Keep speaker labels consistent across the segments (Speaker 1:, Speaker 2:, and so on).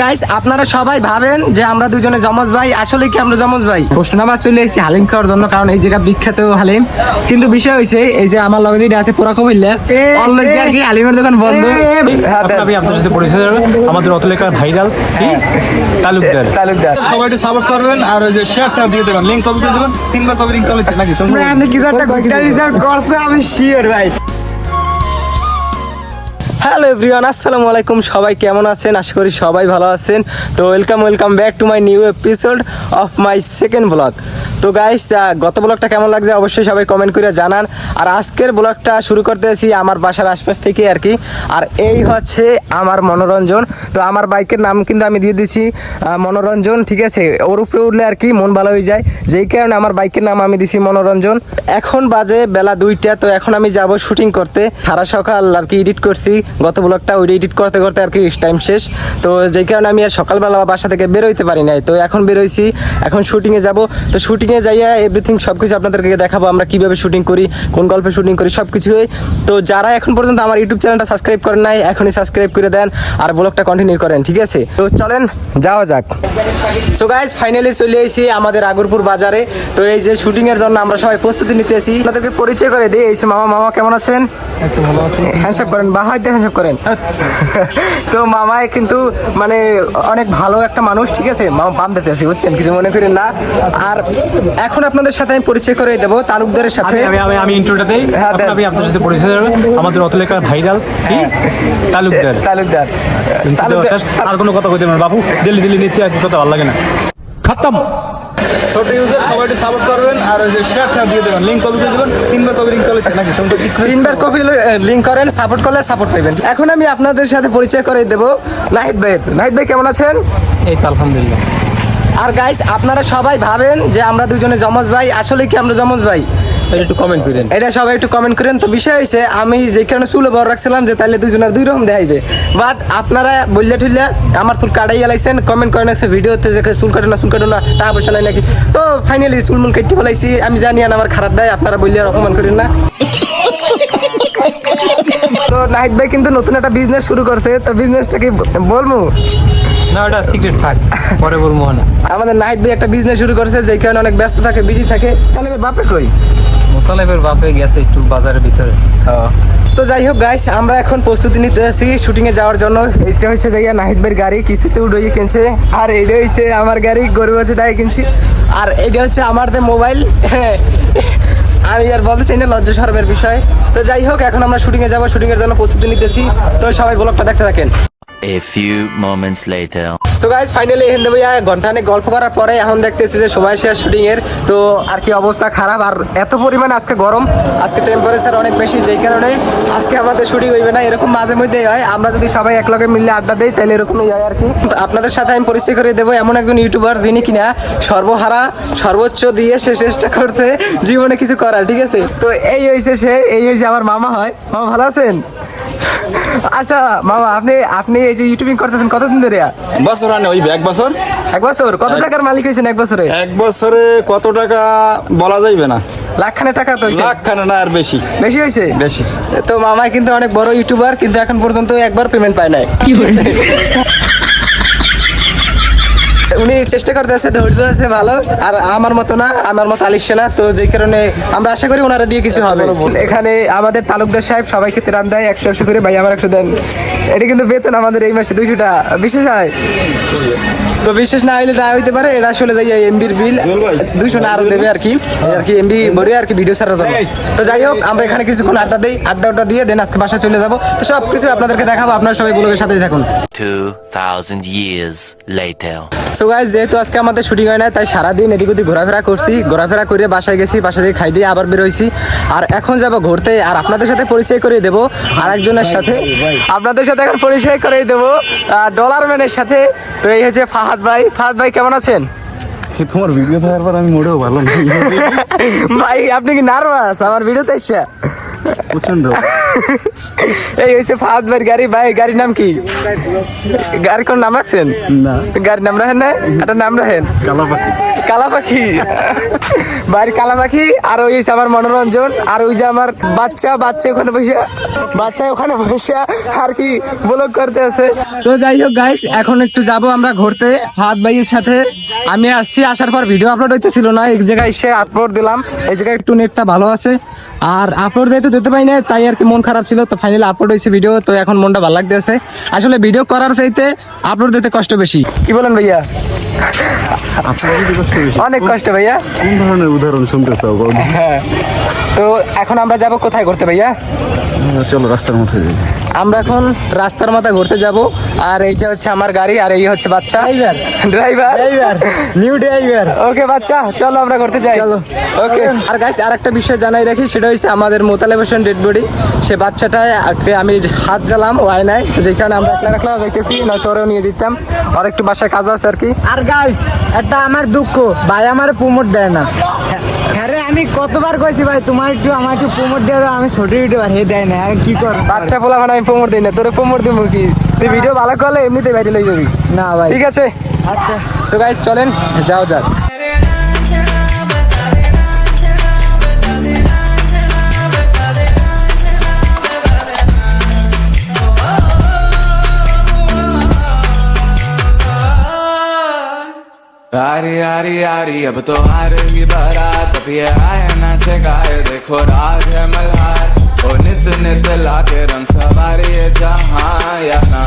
Speaker 1: Guys আপনারা সবাই ভাবেন যে আমরা দুজনে যমজ ভাই, আসলে কি আমরা যমজ ভাই? প্রশ্নবাদ চলে এসেছি হালিম খাওয়ার জন্য, কারণ এই জায়গা বিখ্যাত হালিম। কিন্তু বিষয় হইছে এই যে আমার লগে যেটা আছে পুরা কবিল্লা অলরেডি আর কি হালিমের দোকান বন্ধ।
Speaker 2: আমি আপনার সাথে পরিচয় হবে আমাদের অতলেকার ভাইরাল তালুকদার।
Speaker 3: সবাই একটু সাপোর্ট করবেন আর ওই যে শেয়ারটা দিয়ে দেবেন, লিংক কপি করে দেবেন, 3বার কপি লিংক কপি নাকি
Speaker 1: কিছু একটা গোটা রিজার্ভ করছে, আমি শিওর ভাই। হ্যালো এভরিওয়ান, আসসালামু আলাইকুম। সবাই কেমন আছেন? আশা করি সবাই ভালো আছেন। তো welcome back to my new episode of my second blog. তো গাইস, গত ব্লগটা কেমন লাগছে অবশ্যই সবাই কমেন্ট করে জানান। আর আজকের ব্লগটা শুরু করতেছি আমার বাসার আশপাশ থেকে আর কি। আর এই হচ্ছে আমার মনোরঞ্জন। তো আমার বাইকের নাম কিন্তু আমি দিয়ে দিচ্ছি মনোরঞ্জন, ঠিক আছে? ওর উপরে উঠলে আর কি মন ভালো হয়ে যায়, যেই কারণে আমার বাইকের নাম আমি দিছি মনোরঞ্জন। এখন বাজে বেলা 2টা। তো এখন আমি যাব শুটিং করতে। সারা সকাল আর কি এডিট করছি গত ব্লগটা, ওইটা এডিট করতে করতে আর কি টাইম শেষ। তো যেই কারণে আমি আর সকালবেলা বাসা থেকে বেরোইতে পারি নাই। তো এখন বেরোইছি, এখন শুটিংয়ে যাব। তো শুটিংয়ে যাইয়া এভরিথিং সব কিছু আপনাদেরকে দেখাবো, আমরা কীভাবে শুটিং করি, কোন গল্পে শুটিং করি, সব কিছুই। তো যারা এখন পর্যন্ত আমার ইউটিউব চ্যানেলটা সাবস্ক্রাইব করেন নাই, এখনই সাবস্ক্রাইব করে দেন আর ব্লগটা কন্টিনিউ করেন, ঠিক আছে? তো চলেন যাওয়া যাক। সো গাইজ, ফাইনালি চলে এসেছি আমাদের আগরপুর বাজারে। তো এই যে শুটিংয়ের জন্য আমরা সবাই প্রস্তুতি নিতেছি। আপনাদেরকে পরিচয় করে দিই, এই যে মামা কেমন আছেন?
Speaker 3: একটু ভালো আছি।
Speaker 1: হ্যান্ডশেক করেন, বাহাইতে হ্যান্ডশেক করেন। তো মামায় কিন্তু মানে অনেক ভালো একটা মানুষ, ঠিক আছে? মামা পাম দিতে আছি, বুঝছেন, কিছু মনে করেন না। আর এখন আপনাদের সাথে আমি পরিচয় করে দেবো তালুকদারের সাথে।
Speaker 2: আমি ইন্ট্রোটা দেই। আমি আপনার সাথে পরিচয় হবে আমাদের অতলেকার ভাইরাল তালুকদার। আর কোনো কথা কইতে পারবেন বাবু, ডেলি নিতে আর কথা ভালো লাগে না। খতম।
Speaker 3: ছোট ইউজার সবাই একটু সাপোর্ট করবেন আর ওই যে শেয়ারটা দিয়ে দেবেন, লিংক কপি করে দেবেন, 3বার কপি লিংক কপি নাকি
Speaker 1: 3বার কপি লিংক করেন, সাপোর্ট করলে সাপোর্ট পাইবেন। এখন আমি আপনাদের সাথে পরিচয় করে দেবো নাহিদ ভাই কেমন আছেন?
Speaker 2: এই তো আলহামদুলিল্লাহ।
Speaker 1: আর গাইস আপনারা সবাই ভাবেন যে আমরা দুজনে যমজ ভাই, আসলে কি আমরা যমজ ভাই?
Speaker 2: একটু কমেন্ট করেন,
Speaker 1: এটা সবাই একটু কমেন্ট করেন। তো বিষয় হয়েছে আমি যে কারণে চুলে বড় রাখছিলাম যে তাহলে দুজনের দুই রকম দেখাইবে, বাট আপনারা বললে ঠুললে আমার চুল কাটাই গেলাইছেন, কমেন্ট করেন একটা ভিডিওতে যে চুল কাটো না টাকা পয়সা নাই নাকি। তো ফাইনালি চুলমুল কেটে ফেলাইছি। আমি জানি না আমার খারাপ দেয়, আপনারা বললে আর অপমান করেন না। তো নাহিদ ভাই কিন্তু নতুন একটা বিজনেস শুরু করছে। তো বিজনেসটা কি বলবো
Speaker 2: না, ওটা সিক্রেট থাক, পরে বলবো না।
Speaker 1: আমাদের নাহিদ ভাই একটা বিজনেস শুরু করেছে, যেই কারণে অনেক ব্যস্ত থাকে, বিজি থাকে। তাহলে বাপে কই?
Speaker 2: মোতালেবের বাপে গেছে একটু বাজারের ভিতরে।
Speaker 1: তো যাই হোক গাইস, আমরা এখন প্রস্তুতি নিতে আছি শুটিংয়ে যাওয়ার জন্য। এইটা হচ্ছে যাইয়া নাহিদ ভাইয়ের গাড়ি, কিস্তিতে উড়িয়ে কিনছে। আর এইটা হচ্ছে আমার গাড়ি, গরিব আছে টাকা কিনছি। আর এইটা হচ্ছে আমার মোবাইল। আমি আর বলতে চাই না, লজ্জা শরমের বিষয়। তো যাই হোক, এখন আমরা শুটিংয়ে যাবো, শুটিংয়ের জন্য প্রস্তুতি নিতেছি। তো সবাই ব্লগটা দেখতে থাকেন।
Speaker 4: A few moments later.
Speaker 1: তো গাইস ফাইনালি এখান ভাইয়া ঘন্টাখানেক গল্প করার পরে এখন দেখতেছি যে সময় শেষ শুটিং এর। তো আর কি অবস্থা খারাপ, আর এত পরিমাণ আজকে গরম, আজকে টেম্পারেচার অনেক বেশি, যেই কারণে আজকে আমাদের শুটিং হইবে না। এরকম মাঝে মধ্যেই হয়, আমরা যদি সবাই একলগে মিলে আড্ডা দেই তাহলে এরকমই হয় আর কি। আপনাদের সাথে আমি পরিচয় করে দেবো এমন একজন ইউটিউবার যিনি কিনা সর্বহারা সর্বোচ্চ দিয়ে সে চেষ্টা করছে জীবনে কিছু করার, ঠিক আছে? তো এই হয়েছে সে, এই হয়েছে আমার মামা। হয় মামা, ভালো আছেন? আচ্ছা মামা, আপনি এই যে ইউটিউবিং করতেছেন কতদিন ধরে?
Speaker 3: বছর আনে ওই 1 বছর।
Speaker 1: 1 বছর? কত টাকার মালিক হয়েছেন 1 বছরে?
Speaker 3: 1 বছরে কত টাকা বলা যাইবে না,
Speaker 1: লাখখানে টাকা তো হয়েছে।
Speaker 3: লাখখানে না, আর বেশি
Speaker 1: হয়েছে।
Speaker 3: বেশি।
Speaker 1: তো মামা কিন্তু অনেক বড় ইউটিউবার, কিন্তু এখন পর্যন্ত একবার পেমেন্ট পায় নাই। উনি চেষ্টা করতে আছে, ধৈর্য আছে ভালো। আর আমার মতো না, আমার মতো আলিশে না। তো যে কারণে আমরা আশা করি ওনারা দিয়ে কিছু হবে। এখানে আমাদের তালুকদার সাহেব সবাইকে ত্রাণ দেয় 100 করে। ভাই আমার 100 দেন। এটা কিন্তু বেতন আমাদের এই মাসে 200 টাকা। বিশেষ হয় তো বিশেষ না হইলে না হইতে পারে। এটা আসলে যাই এমবির বিল 200 না আরো দেবে আর কি এমবি ভরে আর কি ভিডিও ছাড়ার জন্য। তো যাই হোক, আমরা এখানে কিছুক্ষণ আড্ডা দিই, আড্ডা দিয়ে দেন আজকে বাসায় চলে যাবো। তো সব কিছু আপনাদেরকে দেখাবো, আপনারা সবাই ব্লগের সাথেই থাকুন।
Speaker 4: 2000 years later.
Speaker 1: সো গাইস, যেহেতু আজকে আমাদের শুটিং হয় না, তাই সারাদিন এদিক ওদিক ঘোরাফেরা করছি। ঘোরাফেরা করে বাসায় গেছি, বাসা থেকে খাই দিয়ে আবার বেরোইছি। আর এখন যাবো ঘুরতে। আর আপনাদের সাথে পরিচয় করে দেবো আরেকজনের সাথে। আপনাদের সাথে এখন পরিচয় করে দেবো ডলার ম্যানের সাথে। তো এই হচ্ছে ফাহাদ ভাই কেমন আছেন?
Speaker 3: তোমার ভিডিও দেখার পর আমি মোটেও ভালো না
Speaker 1: ভাই। আপনি কি নার্ভাস আমার ভিডিওতে এসে?
Speaker 3: প্রচন্ড।
Speaker 1: এই হচ্ছে ফাহাদ ভাইয়ের গাড়ি। ভাই গাড়ির নাম কি? গাড়ির কোন নাম রাখছেন?
Speaker 3: না,
Speaker 1: গাড়ির নাম রাখেন না, একটা নাম রাখেন। কালা পাখি ভাই, কালা পাখি। আর ওই হচ্ছে আমার মনোরঞ্জন, আর ওই যে আমার বাচ্চা ওখানে বসে আর কি ব্লগ করতে আছে। তো যাই হোক গাইস, এখন একটু যাব আমরা ঘুরতে ফাহাদ ভাইয়ের সাথে। আমি আসছি, আসার পর ভিডিও আপলোড হইতেছিল না, এক জায়গায় এসে আপলোড দিলাম। এই জায়গায় একটু নেটটা ভালো আছে, আর আপলোড যেহেতু দিতে পারি না, তাই আর কি মন খারাপ ছিল। তো ফাইনালি আপলোড হয়েছে ভিডিও, তো এখন মনটা ভালো লাগতেছে। আসলে ভিডিও করার চাইতে আপলোড দিতে কষ্ট বেশি, কি বলেন ভাইয়া? অনেক কষ্ট ভাইয়া।
Speaker 3: কোন ধরনের উদাহরণ শুনতে চাও?
Speaker 1: হ্যাঁ, তো এখন আমরা যাব কোথায় ঘুরতে ভাইয়া?
Speaker 3: চলো রাস্তার মধ্যে যাই।
Speaker 1: আমরা এখন রাস্তার মাথা ঘুরতে যাব। আর এইটা হচ্ছে আমার গাড়ি, আর এই হচ্ছে বাচ্চা ড্রাইভার নিউ ড্রাইভার। ওকে বাচ্চা, চলো আমরা ঘুরতে যাই। ওকে। আর গাইস, আরেকটা বিষয় জানাই রাখি, সেটা হচ্ছে আমাদের মোতালেব হোসেন ডেড বডি, সে বাচ্চাটায় আমি হাত জ্বালাম ও আয় নাই, তো যেখানে আমরা একলা রাখলাম দেখতেছি, নয়তো ওরেও নিয়ে যেতাম। আর একটু বাসায় কাজ আছে আর কি।
Speaker 5: আর গাইস, একটা আমার দুঃখ, ভাই আমার প্রমোট দেয় না। হ্যাঁ রে, আমি কতবার কইছি ভাই তোমার একটু আমার একটু প্রমোট দিয়ে দাও, আমি ছোট ইউটিউবার হে দেয় না। আর কি কর
Speaker 1: বাচ্চা পোলা মানে আমি প্রমোট দিই না, তোরে প্রমোট দিব কি? তুই ভিডিও ভালো করলে এমনিতেই ভাইরাল হয়ে যাবি।
Speaker 5: না ভাই,
Speaker 1: ঠিক আছে,
Speaker 5: আচ্ছা।
Speaker 1: সো গাইস চলেন যাও যাক।
Speaker 6: आरी आरी आरी अब तो आ रही बारात, अब ये आए ना ठेकाए, देखो राग है मल्हार, ओ नित नित लाके रंग सवारी ये जहाँ या ना।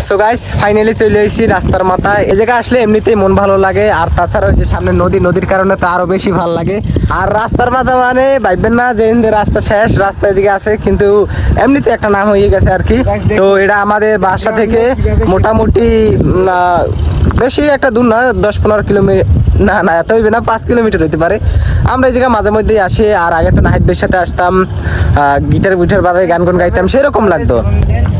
Speaker 1: সো গাইস, ফাইনালি চলে এসেছি রাস্তার মাথায়। এই জায়গায় আসলে এমনিতেই মন ভালো লাগে, আর তাছাড়া ওই যে সামনে নদীর কারণে তো আরো বেশি ভালো লাগে। আর রাস্তার মাথা মানে ভাববেন না যে রাস্তা শেষ, রাস্তা এদিকে আছে, কিন্তু এমনিতে একটা নাম হয়ে গেছে আর কি। তো এটা আমাদের বাসা থেকে মোটামুটি বেশি একটা দূর না, 10-15 কিলোমিটার, না এত হইবে না, 5 কিলোমিটার হইতে পারে। আমরা এই জায়গায় মাঝে মধ্যেই আসি, আর আগে তো নাহিদ ভাইয়ের সাথে আসতাম, গিটার বাজায় গান গাইতাম, সেরকম লাগতো।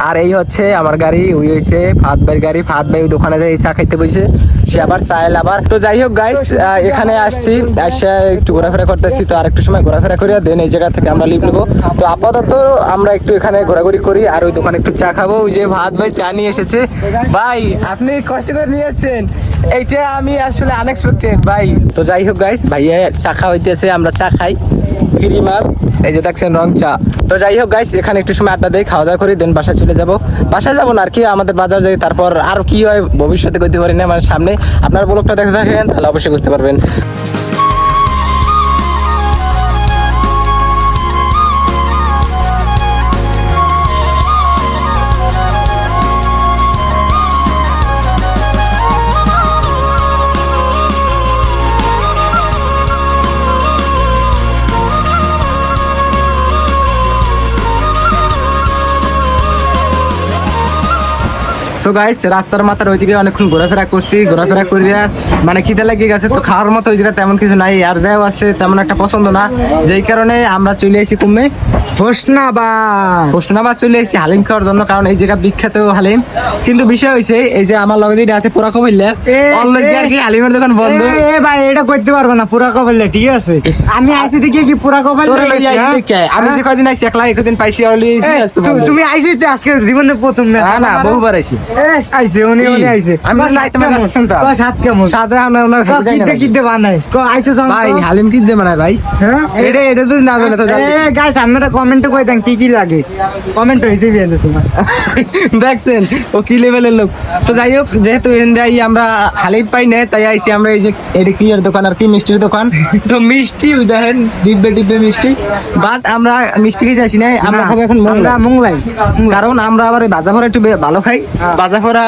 Speaker 1: আর এই হচ্ছে আমার গাড়ি, ওই হয়েছে ফাহাদ ভাইয়ের গাড়ি। ফাহাদ ভাই ওই দোকানে যাই চা খাইতে বসে, সে আবার চাইল আবার। তো যাই হোক গাইস, এখানে আসছি, এসে একটু ঘোরাফেরা করতেছি। তো আর একটু সময় ঘোরাফেরা করি, দেন এই জায়গা থেকে আমরা লিভ নেবো। তো আপাতত আমরা একটু এখানে ঘোরাঘুরি করি, আর ওই দোকানে একটু চা খাবো। ওই যে ফাহাদ ভাই চা নিয়ে এসেছে। ভাই আপনি কষ্ট করে নিয়ে এসেছেন, এইটা আমি আসলে আনএক্সপেক্টেড ভাই। তো যাই হোক গাইস, ভাইয়া চা খাওয়াইতেছে, আমরা চা খাই, ফ্রি মাল, এই যে দেখছেন রং চা। তো যাই হোক গাইস, এখানে একটু সময় আড্ডা দেই, খাওয়া দাওয়া করি, দেন বাসায় চলে যাবো। বাসায় যাবো না আর কি, আমাদের বাজার যাই, তারপর আর কি হয় ভবিষ্যতে করতে পারি না, মানে সামনে আপনার ব্লগটা দেখতে থাকেন, তাহলে অবশ্যই বুঝতে পারবেন। সো গাইস, রাস্তার মাথার ওইদিকে অনেকক্ষণ ঘোরাফেরা করছি, ঘোরাফেরা করিয়া মানে খিদে লাগিয়ে গেছে। তো খাওয়ার মতো ওই জায়গা তেমন কিছু নাই, আর দেও আছে তেমন একটা পছন্দ না, যেই কারণে আমরা চলে আসি কমে হোসনাবাদ চলে এসেছি হালিম খাওয়ার জন্য, কারণ এই জায়গা বিখ্যাত হালিম। কিন্তু বিষয় হয়েছে, এই যে আমার লগে যেটা আছে পুরা কবিল্লা, অলরেডি আর কি হালিমের দোকান বন্ধ।
Speaker 5: ভাই এটা করতে পারবো না পুরা কবলে, ঠিক আছে? আমি আইসি দেখি কি পুরা কবল,
Speaker 1: আমি যে কয়দিন আইসি একলা, একদিন পাইছি অলরেডি।
Speaker 5: তুমি আইসি তো আজকে জীবনে প্রথম না?
Speaker 1: না বহুবার আইছি।
Speaker 5: আইসে উনি আইসে,
Speaker 1: আমি
Speaker 5: সাত কেমন
Speaker 1: সাথে
Speaker 5: কিনতে বানাই আইসে
Speaker 1: ভাই, হালিম কিনতে বানায় ভাই।
Speaker 5: হ্যাঁ,
Speaker 1: এটা তো না জানে তো
Speaker 5: গাইস, আমরা কমেন্টে কই দেন কি কি লাগে, কমেন্ট হইতে বিয়ে তোমার
Speaker 1: দেখছেন ও কি লেভেলের লোক। তো যাই হোক, যেহেতু আমরা হালিম পাই না, তাই আইছি আমরা এই যে এটা কি এর দোকান আর কি, মিষ্টির দোকান। তো মিষ্টি ওই দেখেন, ডিব্বে মিষ্টি, বাট আমরা মিষ্টি খেতে আসি না, আমরা খাবো এখন
Speaker 5: মোংলাই,
Speaker 1: কারণ আমরা আবার এই ভাজা ভরা একটু ভালো খাই। ভাজা ভরা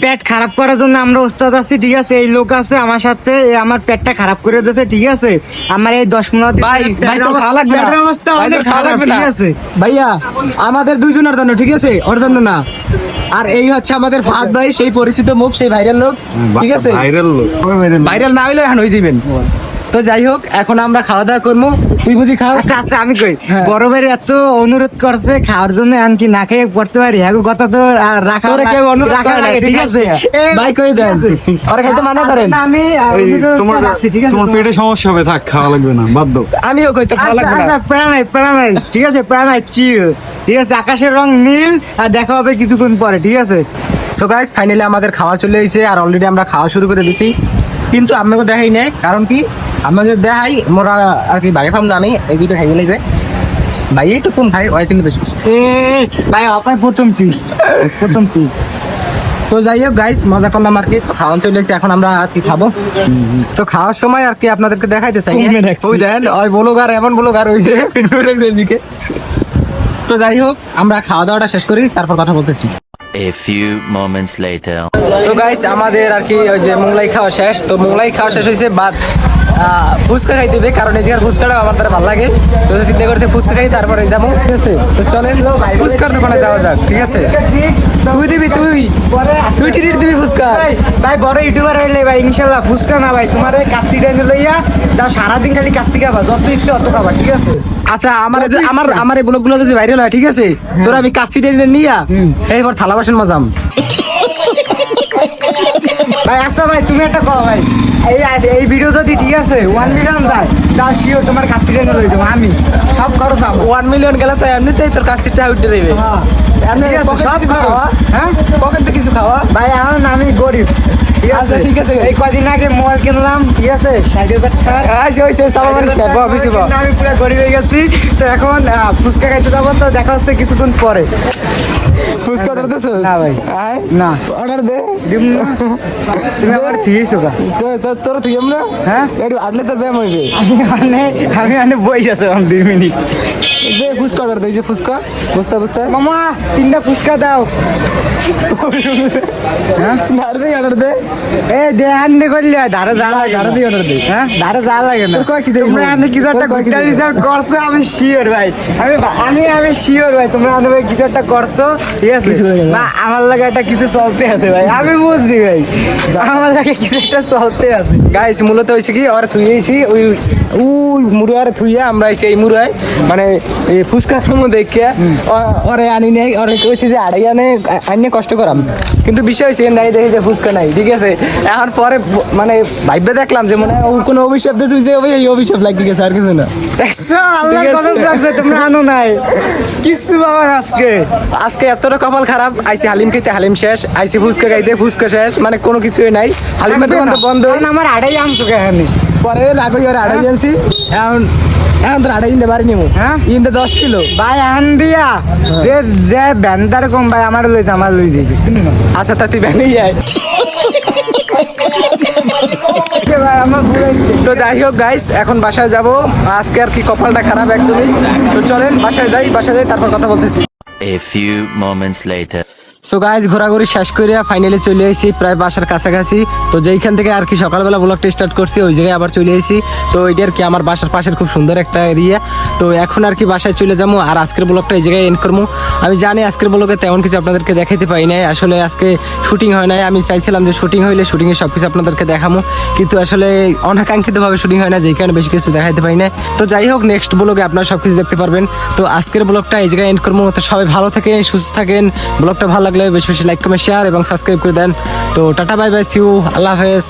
Speaker 5: পেট খারাপ করার জন্য আমরা ওস্তাদ আছি, ঠিক আছে? এই লোক আছে আমার সাথে, আমার পেটটা খারাপ করে দিয়েছে, ঠিক আছে? আমার এই 10-15 দিন
Speaker 1: ভাই তো খাওয়া লাগবে না,
Speaker 5: অবস্থা অনেক
Speaker 1: খাওয়া লাগবে না,
Speaker 5: ঠিক আছে
Speaker 1: ভাইয়া, আমাদের দুইজনের জন্য, ঠিক আছে? ওর জন্য না। আর এই হচ্ছে আমাদের ফাহাদ ভাই, সেই পরিচিত মুখ, সেই ভাইরাল লোক, ঠিক আছে? ভাইরাল না হইলে এখন হয়ে যাবেন। তো যাই হোক, এখন আমরা খাওয়া দাওয়া করবো, তুই বুঝি খাও।
Speaker 5: আচ্ছা আমি কই, গরমের এত অনুরোধ করছে খাওয়ার জন্য, এমনকি না খেয়ে পড়তে পারি, হ্যাঁ কথা তো রাখা লাগে, ঠিক আছে?
Speaker 1: ভাই কই দেন, ওরা খাইতে মানা করেন।
Speaker 5: আমি
Speaker 3: তোমার পেটে সমস্যা হবে, থাক, খাওয়া লাগবে না, বাদ দাও।
Speaker 1: আমিও কইতে খাওয়া লাগবে না।
Speaker 5: আচ্ছা প্রাণ নাই, ঠিক আছে? প্রাণ নাই, চিল, ঠিক আছে? আকাশের রং নীল, আর দেখা হবে কিছুক্ষণ পরে, ঠিক আছে?
Speaker 1: সো গাইস, ফাইনালি আমাদের খাওয়া চলে এসেছে, আর অলরেডি আমরা খাওয়া শুরু করে দিছি। কিন্তু আমাকে দেখাই নাই, কারণ কি আমাকে দেখাই মোরা আর কি ভাগে ফাম জানি এই দুটো খাই লাগবে ভাই, একটু কম খাই ওই কিন্তু বেশি।
Speaker 5: ভাই আপনার প্রথম পিস।
Speaker 1: তো যাই হোক গাইস, মজা করলাম আর কি, খাওয়ান চলে এসেছে, এখন আমরা আর কি খাবো। তো খাওয়ার সময় আর কি আপনাদেরকে দেখাইতে চাই, ওই দেখেন ওই ব্লগার, এমন ব্লগার ওই যে এদিকে। তো যাই হোক, আমরা খাওয়া দাওয়াটা শেষ করি, তারপর কথা বলতেছি।
Speaker 4: A few moments later.
Speaker 1: তো গাইস, আমাদের আর কি ওই যে মোংলাই খাওয়া শেষ। তো মোংলাই খাওয়া শেষ হয়েছে, বাদ ফুচকা খাই দিবে, কারণ এই জায়গার ফুচকাটা আমার দ্বারা ভালো লাগে। তো চিন্তা করতে ফুচকা খাই, তারপরে যাবো, ঠিক আছে? তো চলেন ফুচকার দোকানে যাওয়া যাক, ঠিক আছে? তুই দিবি, তুই ট্রিট দিবি ফুচকা।
Speaker 5: ভাই বড় ইউটিউবার হইলে ভাই ইনশাল্লাহ ফুচকা না ভাই, তোমার ওই কাচ্চি টাইনে লইয়া তাও সারাদিন খালি কাচ্চি খাবা, যত ইচ্ছে অত খাবা, ঠিক আছে?
Speaker 1: আচ্ছা, আমার এই ব্লগগুলো যদি ভাইরাল হয়, ঠিক আছে, তোরা আমি কাচ্চি টেনে নিয়া এইবার থালা বাসন মাজাম।
Speaker 5: ভাই আচ্ছা ভাই, তুমি একটা কও ভাই, এই ভিডিও যদি ঠিক আছে 1 মিলিয়ন যায়, তা শিওর তোমার কাচ্চি টাইনে লই দেবো আমি, সব খরচ আমার।
Speaker 1: 1 মিলিয়ন গেলে তো এমনিতেই তোর কাচ্চিটা উঠে দেবে।
Speaker 5: হ্যাঁ, ঠিক আছে, সব খাওয়া। হ্যাঁ,
Speaker 1: পকেটে কিছু খাওয়া।
Speaker 5: ভাই এখন আমি গরিব, ঠিক আছে?
Speaker 1: আচ্ছা, ঠিক আছে।
Speaker 5: এই কদিন আগে মোবাইল কিনলাম, ঠিক আছে, 60,000 টাকা। আমি পুরো গরিব হয়ে গেছি। তো এখন ফুচকা খাইতে যাবো, তো দেখা হচ্ছে কিছুদিন পরে।
Speaker 1: ফুচকা অর্ডার দিছো?
Speaker 5: না ভাই, না
Speaker 1: অর্ডার দে।
Speaker 5: দিম না। তুমি আমার ছিয়েছো কা?
Speaker 1: তোর তুই আমরা
Speaker 5: হ্যাঁ,
Speaker 1: একটু আটলে তোর ব্যায়াম হইবে।
Speaker 5: আমি মানে বই আছে 2 মিনিট।
Speaker 1: দে ফুচকা অর্ডার দে, এই যে ফুচকা বুঝতে বুঝতে।
Speaker 5: মামা 3টা ফুচকা দাও।
Speaker 1: অর্ডার দে।
Speaker 5: এ দে আনতে করলে ধারে যা লাগে,
Speaker 1: ধারে দিয়ে অর্ডার দে।
Speaker 5: হ্যাঁ, ধারে যা লাগে না।
Speaker 1: তোর কয় কি দেব?
Speaker 5: তোমরা আনে কিছু একটা
Speaker 1: তোর কয় কি
Speaker 5: গুড্ডা
Speaker 1: দেব?
Speaker 5: রিজার্ভ করছো, আমি শিওর ভাই। আমি শিওর ভাই, তোমরা আনে ভাই কিছু একটা করছো, ঠিক আছে? না, আমার লাগে একটা কিছু চলতে আছে ভাই, আমি বুঝছি ভাই, আমার লাগে কিছু একটা চলতে আছে।
Speaker 1: গাইস, মূলত হয়েছে কি, ওরা থুই আইছি ওই মুড়ার থুইয়া আমরা আইছি এই মুড়ায়, মানে এই ফুচকা খামো দেখে ওরে আনি নাই, ওরে কইছি যে আড়াই আনে কষ্ট করাম, কিন্তু বিষয় হয়েছে নাই, দেখি যে ফুচকা নাই, ঠিক আছে? এখন পরে মানে ভাইবে দেখলাম যে মনে হয় কোনো অভিশাপ দিয়েছে, যে ওই এই অভিশাপ লাগিয়ে গেছে, আর কিছু না।
Speaker 5: দেখছো, আল্লাহ
Speaker 1: ঠিক আছে।
Speaker 5: কদম লাগছে, তোমরা আনো নাই কিছু বাবা।
Speaker 1: আজকে এতটা কপাল খারাপ, আইসি হালিম খাইতে হালিম শেষ, আইসি ফুচকা খাইতে ফুচকা শেষ, মানে কোনো কিছুই নাই, হালিমের দোকান তো বন্ধ।
Speaker 5: কারণ আমার আড়াই আনছো কেন?
Speaker 1: পরে লাগো আর আড়াই আনছি, এখন তোর আড়াই ইন্দে বাড়ি নিবো।
Speaker 5: হ্যাঁ,
Speaker 1: ইন্দে 10 কিলো।
Speaker 5: ভাই আন দিয়া যে যে ব্যান্ডার কম ভাই, আমার লইছে, আমার লই যাবে।
Speaker 1: আচ্ছা, তা তুই ব্যানেই যায়।
Speaker 5: ভাই আমার ভুল হয়েছে।
Speaker 1: তো যাই হোক গাইস, এখন বাসায় যাব, আজকে আর কি কপালটা খারাপ একদমই। তো চলেন বাসায় যাই, তারপর কথা বলতেছি।
Speaker 4: A few moments later.
Speaker 1: So guys, ঘোরাঘুরি শেষ করিয়া ফাইনালি চলে এসেছি প্রায় বাসার কাছাকাছি। তো যেইখান থেকে আর কি সকালবেলা ব্লগটা স্টার্ট করছি, ওই জায়গায় আবার চলে এসেছি। তো এটা আর কি আমার বাসার পাশের খুব সুন্দর একটা এরিয়া। তো এখন আর কি বাসায় চলে যাবো, আর আজকের ব্লগটা এই জায়গায় এন্ড করবো। আমি জানি আজকের ব্লগে তেমন কিছু আপনাদেরকে দেখাইতে পারি নাই, আসলে আজকে শুটিং হয় নাই। আমি চাইছিলাম যে শুটিং হইলে শুটিংয়ে সব কিছু আপনাদেরকে দেখাবো, কিন্তু আসলে অনাকাঙ্ক্ষিতভাবে শুটিং হয় না, যেই কারণে বেশি কিছু দেখাইতে পারি না। তো যাই হোক, নেক্সট ব্লগে আপনারা সব কিছু দেখতে পারবেন। তো আজকের ব্লগটা এই জায়গায় এন্ড করবো। তো সবাই ভালো থাকেন, সুস্থ থাকেন। ব্লগটা ভালো লাগলে বেশি বেশি লাইক কমেন্ট শেয়ার এবং সাবস্ক্রাইব করে দেন। তো tata, bye bye, see you, আল্লাহ হাফেজ।